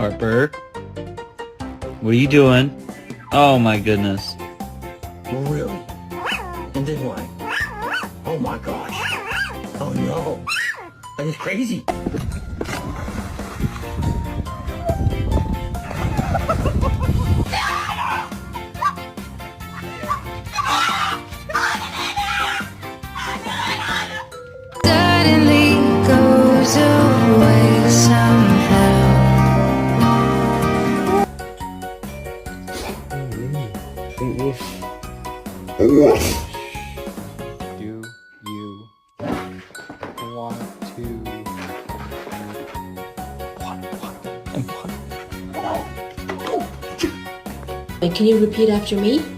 Harper. What are you doing? Oh my goodness. Really? And then what? Oh my gosh. Oh no. That is crazy. Suddenly goes away somehow. Do you want to? And can you repeat after me?